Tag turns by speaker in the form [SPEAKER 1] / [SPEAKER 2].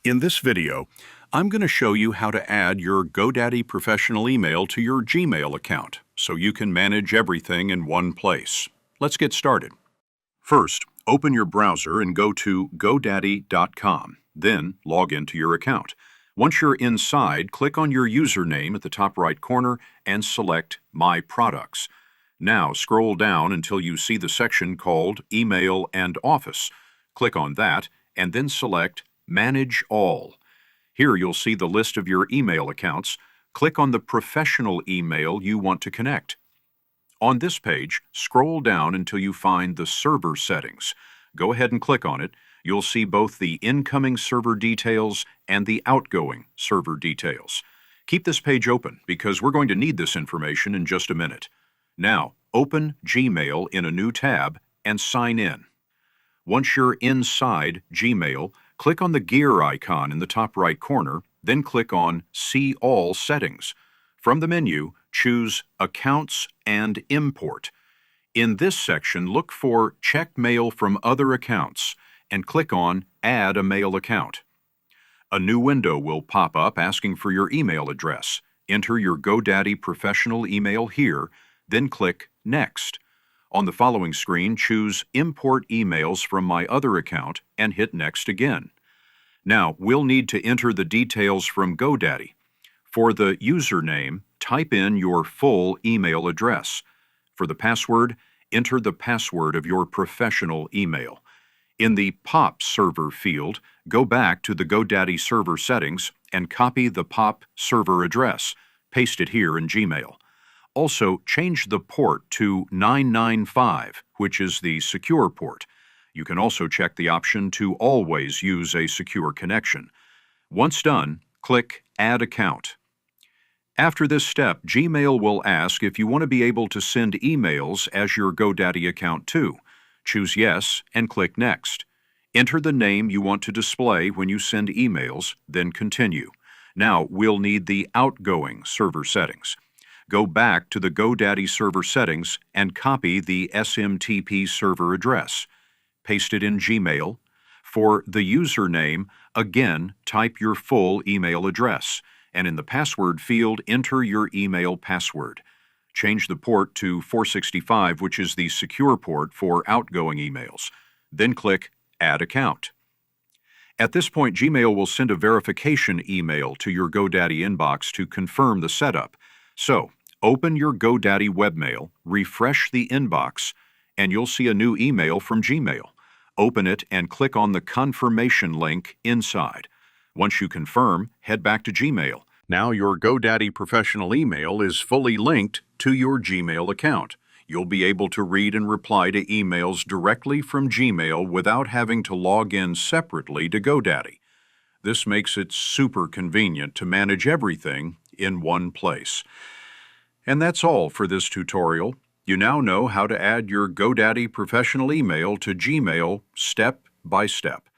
[SPEAKER 1] In this video, I'm going to show you how to add your GoDaddy professional email to your Gmail account so you can manage everything in one place. Let's get started. First, open your browser and go to GoDaddy.com. Then log into your account. Once you're inside, click on your username at the top right corner and select My Products. Now scroll down until you see the section called Email and Office. Click on that and then select Manage All. Here you'll see the list of your email accounts. Click on the professional email you want to connect. On this page, scroll down until you find the server settings. Go ahead and click on it. You'll see both the incoming server details and the outgoing server details. Keep this page open because we're going to need this information in just a minute. Now, open Gmail in a new tab and sign in. Once you're inside Gmail, click on the gear icon in the top right corner, then click on See All Settings. From the menu, choose Accounts and Import. In this section, look for Check Mail from Other Accounts and click on Add a Mail Account. A new window will pop up asking for your email address. Enter your GoDaddy professional email here, then click Next. On the following screen, choose Import Emails from My Other Account and hit Next again. Now, we'll need to enter the details from GoDaddy. For the username, type in your full email address. For the password, enter the password of your professional email. In the POP server field, go back to the GoDaddy server settings and copy the POP server address. Paste it here in Gmail. Also, change the port to 995, which is the secure port. You can also check the option to always use a secure connection. Once done, click Add Account. After this step, Gmail will ask if you want to be able to send emails as your GoDaddy account too. Choose Yes and click Next. Enter the name you want to display when you send emails, then Continue. Now, we'll need the outgoing server settings. Go back to the GoDaddy server settings and copy the SMTP server address. Paste it in Gmail. For the username, again, type your full email address, and in the password field, enter your email password. Change the port to 465, which is the secure port for outgoing emails. Then click Add Account. At this point, Gmail will send a verification email to your GoDaddy inbox to confirm the setup. So, open your GoDaddy webmail, refresh the inbox, and you'll see a new email from Gmail. Open it and click on the confirmation link inside. Once you confirm, head back to Gmail. Now your GoDaddy professional email is fully linked to your Gmail account. You'll be able to read and reply to emails directly from Gmail without having to log in separately to GoDaddy. This makes it super convenient to manage everything in one place. And that's all for this tutorial. You now know how to add your GoDaddy professional email to Gmail step by step.